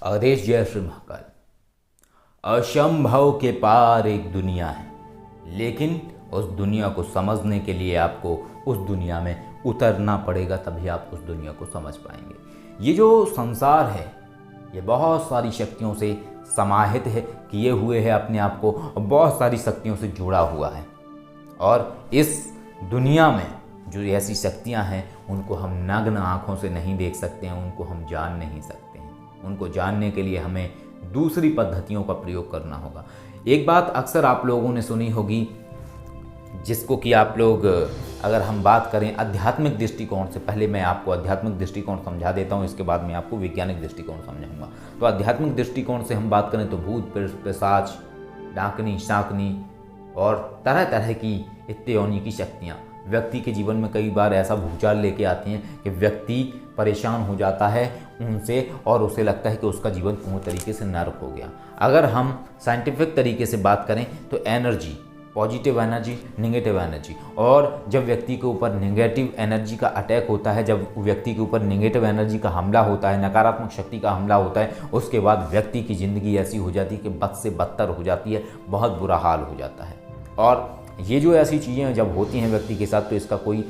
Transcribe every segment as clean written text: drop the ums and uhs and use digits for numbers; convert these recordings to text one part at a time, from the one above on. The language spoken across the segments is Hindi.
अवधेश जय श्री महाकाल। असंभव के पार एक दुनिया है, लेकिन उस दुनिया को समझने के लिए आपको उस दुनिया में उतरना पड़ेगा, तभी आप उस दुनिया को समझ पाएंगे। ये जो संसार है ये बहुत सारी शक्तियों से समाहित है, किए हुए है अपने आप को, बहुत सारी शक्तियों से जुड़ा हुआ है। और इस दुनिया में जो ऐसी शक्तियां हैं उनको हम नग्न आँखों से नहीं देख सकते हैं, उनको हम जान नहीं सकते हैं। उनको जानने के लिए हमें दूसरी पद्धतियों का प्रयोग करना होगा। एक बात अक्सर आप लोगों ने सुनी होगी, जिसको कि आप लोग, अगर हम बात करें आध्यात्मिक दृष्टिकोण से, पहले मैं आपको आध्यात्मिक दृष्टिकोण समझा देता हूँ, इसके बाद मैं आपको वैज्ञानिक दृष्टिकोण समझाऊंगा। तो आध्यात्मिक दृष्टिकोण से हम बात करें तो भूत, पिशाच, डाकनी, शाकनी और तरह तरह की इत्तेयोनि की शक्तियाँ व्यक्ति के जीवन में कई बार ऐसा भूचाल लेके आती हैं कि व्यक्ति परेशान हो जाता है उनसे और उसे लगता है कि उसका जीवन पूर्ण तरीके से नरक हो गया। अगर हम साइंटिफिक तरीके से बात करें तो energy, positive energy, negative energy, और जब व्यक्ति के ऊपर नेगेटिव एनर्जी का अटैक होता है, जब व्यक्ति के ऊपर नेगेटिव एनर्जी का हमला होता है, नकारात्मक शक्ति का हमला होता है, उसके बाद व्यक्ति की ज़िंदगी ऐसी हो जाती है कि बद से बदतर हो जाती है, बहुत बुरा हाल हो जाता है। और ये जो ऐसी चीज़ें जब होती हैं व्यक्ति के साथ तो इसका कोई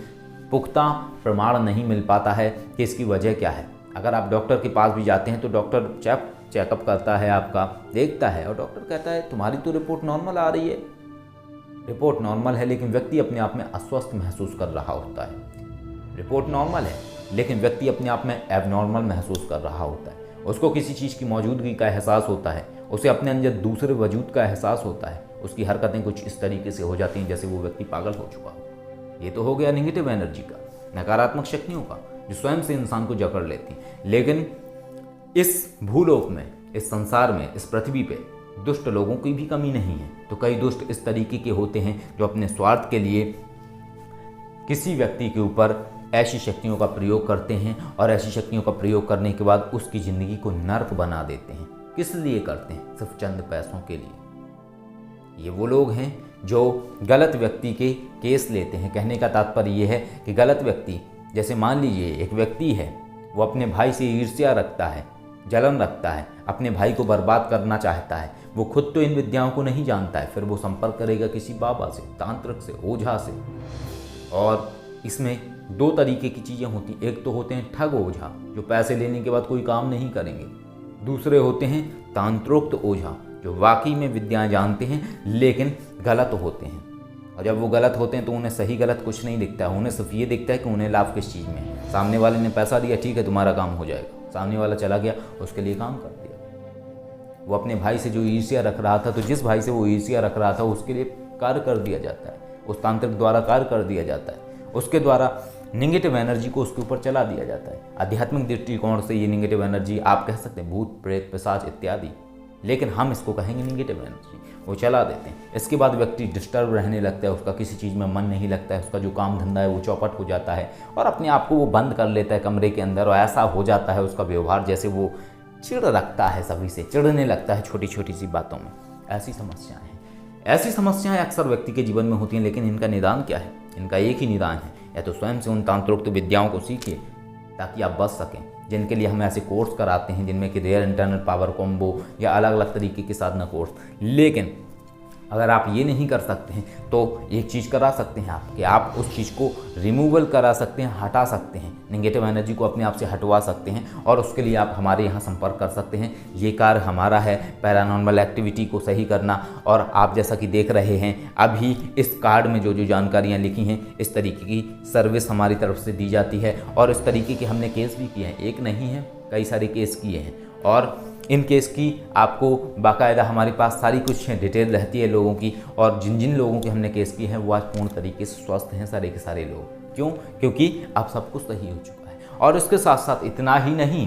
पुख्ता प्रमाण नहीं मिल पाता है कि इसकी वजह क्या है। अगर आप डॉक्टर के पास भी जाते हैं तो डॉक्टर चेकअप करता है, आपका देखता है और डॉक्टर कहता है तुम्हारी तो रिपोर्ट नॉर्मल आ रही है, रिपोर्ट नॉर्मल है, लेकिन व्यक्ति अपने आप में अस्वस्थ महसूस कर रहा होता है। रिपोर्ट नॉर्मल है लेकिन व्यक्ति अपने आप में एबनॉर्मल महसूस कर रहा होता है। उसको किसी चीज़ की मौजूदगी का एहसास होता है, उसे अपने अंदर दूसरे वजूद का एहसास होता है, उसकी हरकतें कुछ इस तरीके से हो जाती हैं जैसे वो व्यक्ति पागल हो चुका हो। ये तो हो गया नेगेटिव एनर्जी का, नकारात्मक शक्तियों का, जो स्वयं से इंसान को जकड़ लेती हैं। लेकिन इस भूलोक में, इस संसार में, इस पृथ्वी पे दुष्ट लोगों की भी कमी नहीं है। तो कई दुष्ट इस तरीके के होते हैं जो अपने स्वार्थ के लिए किसी व्यक्ति के ऊपर ऐसी शक्तियों का प्रयोग करते हैं और ऐसी शक्तियों का प्रयोग करने के बाद उसकी ज़िंदगी को नर्क बना देते हैं। किस लिए करते हैं? सिर्फ चंद पैसों के लिए। ये वो लोग हैं जो गलत व्यक्ति के केस लेते हैं। कहने का तात्पर्य ये है कि गलत व्यक्ति, जैसे मान लीजिए एक व्यक्ति है, वो अपने भाई से ईर्ष्या रखता है, जलन रखता है, अपने भाई को बर्बाद करना चाहता है। वो खुद तो इन विद्याओं को नहीं जानता है, फिर वो संपर्क करेगा किसी बाबा से, तांत्रिक से, ओझा से। और इसमें दो तरीके की चीज़ें होती हैं। एक तो होते हैं ठग ओझा जो पैसे लेने के बाद कोई काम नहीं करेंगे, दूसरे होते हैं तांत्रोक्त ओझा जो वाकई में विद्याएं जानते हैं लेकिन गलत होते हैं। और जब वो गलत होते हैं तो उन्हें सही गलत कुछ नहीं दिखता है, उन्हें सिर्फ ये दिखता है कि उन्हें लाभ किस चीज़ में है। सामने वाले ने पैसा दिया, ठीक है तुम्हारा काम हो जाएगा, सामने वाला चला गया, उसके लिए काम कर दिया। वो अपने भाई से जो ईर्ष्या रख रहा था, तो जिस भाई से वो ईर्ष्या रख रहा था उसके लिए कार्य कर दिया जाता है, उस तांत्रिक द्वारा कार्य कर दिया जाता है, उसके द्वारा नेगेटिव एनर्जी को उसके ऊपर चला दिया जाता है। आध्यात्मिक दृष्टिकोण से ये नेगेटिव एनर्जी आप कह सकते हैं भूत, प्रेत, पिशाच इत्यादि, लेकिन हम इसको कहेंगे नेगेटिव एनर्जी, वो चला देते हैं। इसके बाद व्यक्ति डिस्टर्ब रहने लगता है, उसका किसी चीज़ में मन नहीं लगता है, उसका जो काम धंधा है वो चौपट हो जाता है और अपने आप को वो बंद कर लेता है कमरे के अंदर। और ऐसा हो जाता है उसका व्यवहार जैसे वो चिढ़ रखता है, सभी से चिढ़ने लगता है छोटी छोटी सी बातों में। ऐसी समस्याएं हैं, ऐसी समस्याएं अक्सर व्यक्ति के जीवन में होती हैं। लेकिन इनका निदान क्या है? इनका एक ही निदान है, या तो स्वयं से उन तांत्रिक विद्याओं को सीखिए ताकि आप बच सकें, जिनके लिए हम ऐसे कोर्स कराते हैं जिनमें कि रेयर इंटरनल पावर कॉम्बो या अलग अलग तरीके के साधना कोर्स। लेकिन अगर आप ये नहीं कर सकते हैं तो एक चीज़ करा सकते हैं आप, कि आप उस चीज़ को रिमूवल करा सकते हैं, हटा सकते हैं, नेगेटिव एनर्जी को अपने आप से हटवा सकते हैं। और उसके लिए आप हमारे यहाँ संपर्क कर सकते हैं। ये कार्य हमारा है, पैरानॉर्मल एक्टिविटी को सही करना। और आप जैसा कि देख रहे हैं अभी इस कार्ड में जो जो जानकारियाँ लिखी हैं, इस तरीके की सर्विस हमारी तरफ से दी जाती है। और इस तरीके के हमने केस भी किए हैं, एक नहीं है कई सारे केस किए हैं। और इन केस की आपको बाकायदा हमारे पास सारी कुछ डिटेल रहती है लोगों की। और जिन जिन लोगों के हमने केस किए हैं वो आज पूर्ण तरीके से स्वस्थ हैं, सारे के सारे लोग। क्यों? क्योंकि अब सब कुछ सही हो चुका है। और इसके साथ साथ इतना ही नहीं,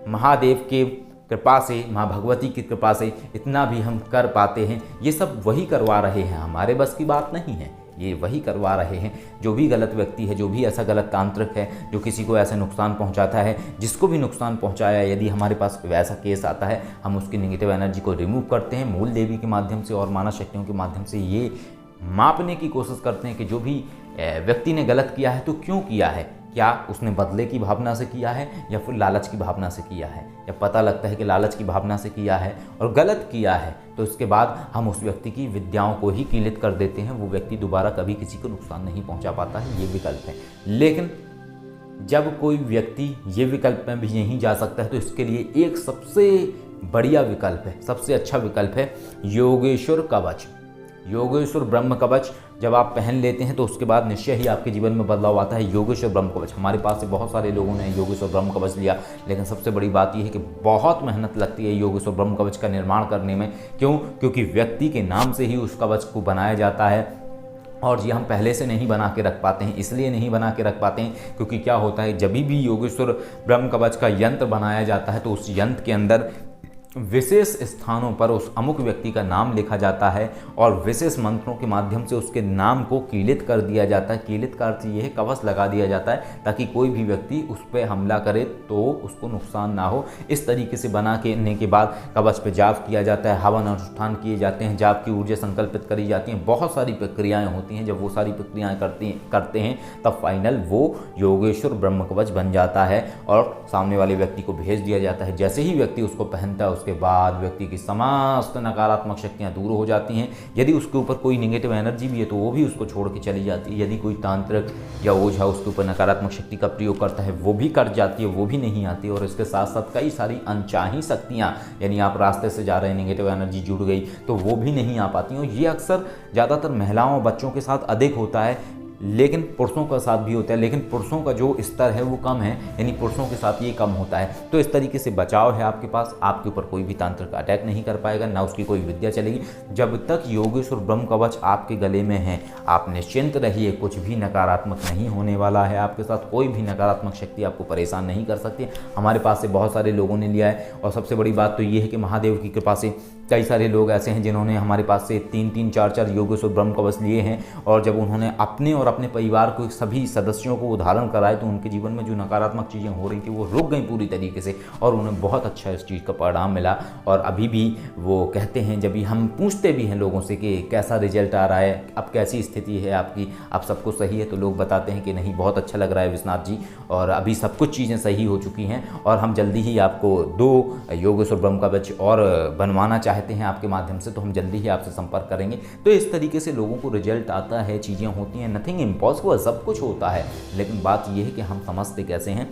महादेव के कृपा से, माँ भगवती की कृपा से इतना भी हम कर पाते हैं। ये सब वही करवा रहे हैं, हमारे बस की बात नहीं है, ये वही करवा रहे हैं। जो भी गलत व्यक्ति है, जो भी ऐसा गलत तांत्रिक है जो किसी को ऐसा नुकसान पहुंचाता है, जिसको भी नुकसान पहुंचाया, यदि हमारे पास वैसा केस आता है, हम उसकी नेगेटिव एनर्जी को रिमूव करते हैं मूल देवी के माध्यम से और मानव शक्तियों के माध्यम से। ये मापने की कोशिश करते हैं कि जो भी व्यक्ति ने गलत किया है तो क्यों किया है, क्या उसने बदले की भावना से किया है या फिर लालच की भावना से किया है। जब पता लगता है कि लालच की भावना से किया है और गलत किया है तो उसके बाद हम उस व्यक्ति की विद्याओं को ही कीलित कर देते हैं, वो व्यक्ति दोबारा कभी किसी को नुकसान नहीं पहुंचा पाता है। ये विकल्प है। लेकिन जब कोई व्यक्ति ये विकल्प में भी नहीं जा सकता है तो इसके लिए एक सबसे बढ़िया विकल्प है, सबसे अच्छा विकल्प है योगेश्वर कवच। योगेश्वर ब्रह्म कवच जब आप पहन लेते हैं तो उसके बाद निश्चय ही आपके जीवन में बदलाव आता है। योगेश्वर ब्रह्म कवच, हमारे पास से बहुत सारे लोगों ने योगेश्वर ब्रह्म कवच लिया, लेकिन सबसे बड़ी बात यह है कि बहुत मेहनत लगती है योगेश्वर ब्रह्म कवच का निर्माण करने में। क्यों? क्योंकि व्यक्ति के नाम से ही उस कवच को बनाया जाता है और ये हम पहले से नहीं बना के रख पाते हैं। इसलिए नहीं बना के रख पाते हैं क्योंकि क्या होता है, जब भी योगेश्वर ब्रह्म कवच का यंत्र बनाया जाता है तो उस यंत्र के अंदर विशेष स्थानों पर उस अमुक व्यक्ति का नाम लिखा जाता है और विशेष मंत्रों के माध्यम से उसके नाम को कीलित कर दिया जाता है। कीलित का अर्थ ये है कवच लगा दिया जाता है ताकि कोई भी व्यक्ति उस पर हमला करे तो उसको नुकसान ना हो। इस तरीके से बनाने के बाद कवच पे जाप किया जाता है, हवन अनुष्ठान किए जाते हैं, जाप की ऊर्जा संकल्पित करी जाती हैं, बहुत सारी प्रक्रियाएँ होती हैं। जब वो सारी प्रक्रियाएँ करते हैं तब फाइनल वो योगेश्वर ब्रह्म कवच बन जाता है और सामने वाले व्यक्ति को भेज दिया जाता है। जैसे ही व्यक्ति उसको पहनता है उसके बाद व्यक्ति की समस्त नकारात्मक शक्तियां दूर हो जाती हैं। यदि उसके ऊपर कोई नेगेटिव एनर्जी भी है तो वो भी उसको छोड़ के चली जाती है। यदि कोई तांत्रिक या ओझा उसके ऊपर नकारात्मक शक्ति का प्रयोग करता है वो भी कट जाती है, वो भी नहीं आती। और इसके साथ साथ कई सारी अनचाही शक्तियाँ, यानी आप रास्ते से जा रहे हैं, नेगेटिव एनर्जी जुड़ गई तो वो भी नहीं आ पाती। और ये अक्सर ज़्यादातर महिलाओं और बच्चों के साथ अधिक होता है, लेकिन पुरुषों का साथ भी होता है, लेकिन पुरुषों का जो स्तर है वो कम है, यानी पुरुषों के साथ ये कम होता है। तो इस तरीके से बचाव है आपके पास, आपके ऊपर कोई भी तांत्रिक अटैक नहीं कर पाएगा, ना उसकी कोई विद्या चलेगी। जब तक योगेश्वर ब्रह्म कवच आपके गले में है आप निश्चिंत रहिए, कुछ भी नकारात्मक नहीं होने वाला है आपके साथ। कोई भी नकारात्मक शक्ति आपको परेशान नहीं कर सकती। हमारे पास से बहुत सारे लोगों ने लिया है और सबसे बड़ी बात तो ये है कि महादेव की कृपा से कई सारे लोग ऐसे हैं जिन्होंने हमारे पास से 3-3, 4-4 योगेश्वर ब्रह्म कवच लिए हैं और जब उन्होंने अपने और अपने परिवार को सभी सदस्यों को उदाहरण कराए तो उनके जीवन में जो नकारात्मक चीज़ें हो रही थी वो रुक गई पूरी तरीके से और उन्हें बहुत अच्छा इस चीज़ का परिणाम मिला। और अभी भी वो कहते हैं, जब भी हम पूछते भी हैं लोगों से कि कैसा रिजल्ट आ रहा है, अब कैसी स्थिति है आपकी, अब सब कुछ सही है, तो लोग बताते हैं कि नहीं बहुत अच्छा लग रहा है विश्वनाथ जी, और अभी सब कुछ चीज़ें सही हो चुकी हैं और हम जल्दी ही आपको 2 योगेश्वर ब्रह्म कवच और बनवाना चाहते हैं आपके माध्यम से, तो हम जल्दी ही आपसे संपर्क करेंगे। तो इस तरीके से लोगों को रिजल्ट आता है, चीज़ें होती हैं, नथिंग इम्पॉसिबल, सब कुछ होता है। लेकिन बात यह है कि हम समझते कैसे हैं।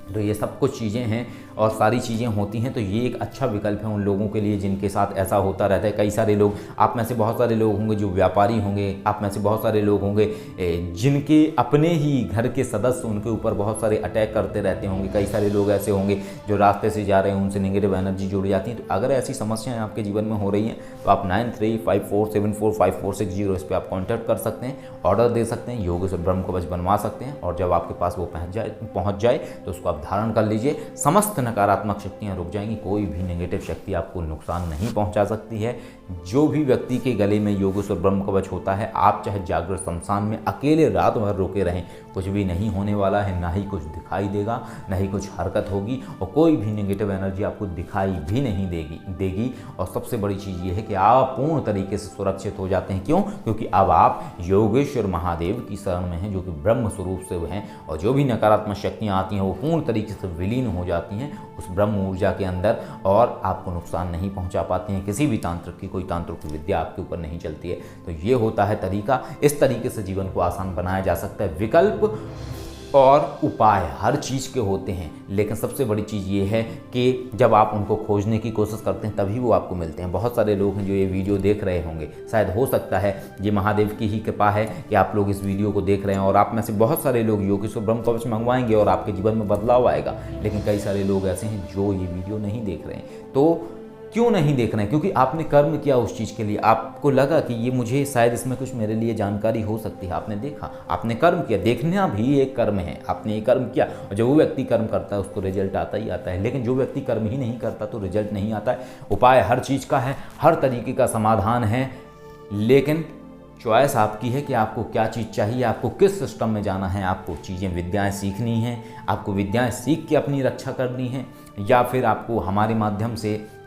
तो ये सब कुछ चीज़ें हैं और सारी चीज़ें होती हैं, तो ये एक अच्छा विकल्प है उन लोगों के लिए जिनके साथ ऐसा होता रहता है। कई सारे लोग, आप में से बहुत सारे लोग होंगे जो व्यापारी होंगे, आप में से बहुत सारे लोग होंगे जिनके अपने ही घर के सदस्य उनके ऊपर बहुत सारे अटैक करते रहते होंगे। कई सारे लोग ऐसे होंगे जो रास्ते से जा रहे हैं, उनसे नेगेटिव एनर्जी जुड़ जाती है। तो अगर ऐसी समस्याएं आपके जीवन में हो रही हैं तो आप 9354745460 इस पर आप कॉन्टैक्ट कर सकते हैं, ऑर्डर दे सकते हैं, योगेश्वर ब्रह्म कवच बनवा सकते हैं और जब आपके पास वो पहुँच जाए तो उसको आप धारण कर लीजिए। समस्त नकारात्मक शक्तियां रुक जाएंगी, कोई भी नेगेटिव शक्ति आपको नुकसान नहीं पहुंचा सकती है। जो भी व्यक्ति के गले में योगेश्वर ब्रह्म कवच होता है, आप चाहे जागृत शमशान में अकेले रात भर रोके रहें, कुछ भी नहीं होने वाला है, ना ही कुछ दिखाई देगा, ना ही कुछ हरकत होगी और कोई भी नेगेटिव एनर्जी आपको दिखाई भी नहीं देगी। और सबसे बड़ी चीज़ ये है कि आप पूर्ण तरीके से सुरक्षित हो जाते हैं। क्यों? क्योंकि अब आप योगेश्वर महादेव की शरण में हैं, जो कि ब्रह्म स्वरूप से हैं, और जो भी नकारात्मक शक्तियाँ आती हैं वो पूर्ण तरीके से विलीन हो जाती हैं उस ब्रह्म ऊर्जा के अंदर और आपको नुकसान नहीं पहुंचा पाती हैं। किसी भी तांत्रिक की कोई तांत्रिक विद्या आपके ऊपर नहीं चलती है। तो ये होता है तरीका, इस तरीके से जीवन को आसान बनाया जा सकता है। विकल्प और उपाय हर चीज़ के होते हैं, लेकिन सबसे बड़ी चीज़ ये है कि जब आप उनको खोजने की कोशिश करते हैं तभी वो आपको मिलते हैं। बहुत सारे लोग हैं जो ये वीडियो देख रहे होंगे, शायद हो सकता है ये महादेव की ही कृपा है कि आप लोग इस वीडियो को देख रहे हैं और आप में से बहुत सारे लोग योगेश्वर ब्रह्म कवच मंगवाएंगे और आपके जीवन में बदलाव आएगा। लेकिन कई सारे लोग ऐसे हैं जो ये वीडियो नहीं देख रहे हैं। तो क्यों नहीं देख रहे हैं? क्योंकि आपने कर्म किया उस चीज़ के लिए, आपको लगा कि ये मुझे शायद इसमें कुछ मेरे लिए जानकारी हो सकती है, आपने देखा, आपने कर्म किया। देखना भी एक कर्म है, आपने ये कर्म किया और जो वो व्यक्ति कर्म करता है उसको रिजल्ट आता ही आता है। लेकिन जो व्यक्ति कर्म ही नहीं करता तो रिजल्ट नहीं आता है। उपाय हर चीज़ का है, हर तरीके का समाधान है, लेकिन चॉइस आपकी है कि आपको क्या चीज़ चाहिए, आपको किस सिस्टम में जाना है, आपको चीज़ें विद्याएं सीखनी हैं, आपको विद्याएं सीख के अपनी रक्षा करनी है, या फिर आपको हमारे माध्यम से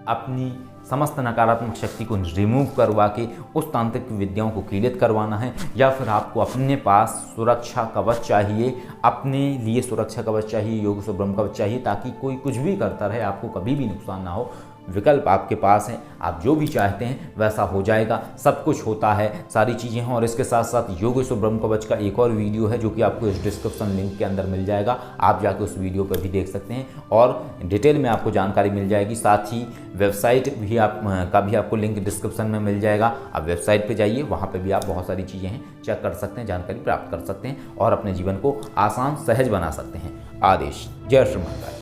अपनी समस्त नकारात्मक शक्ति को रिमूव करवा के उस तांत्रिक विद्याओं को कीलित करवाना है, या फिर आपको अपने पास सुरक्षा कवच चाहिए, अपने लिए सुरक्षा कवच चाहिए, योग से ब्रह्म कवच चाहिए, ताकि कोई कुछ भी करता रहे आपको कभी भी नुकसान ना हो। विकल्प आपके पास है, आप जो भी चाहते हैं वैसा हो जाएगा, सब कुछ होता है, सारी चीज़ें हैं। और इसके साथ साथ योग से ब्रह्म कवच का एक और वीडियो है जो कि आपको इस डिस्क्रिप्शन लिंक के अंदर मिल जाएगा, आप जाके उस वीडियो पर भी देख सकते हैं और डिटेल में आपको जानकारी मिल जाएगी। साथ ही वेबसाइट भी आपको लिंक डिस्क्रिप्शन में मिल जाएगा, आप वेबसाइट पर जाइए, वहाँ पर भी आप बहुत सारी चीज़ें हैं चेक कर सकते हैं, जानकारी प्राप्त कर सकते हैं और अपने जीवन को आसान सहज बना सकते हैं। आदेश। जय श्री महाकाल।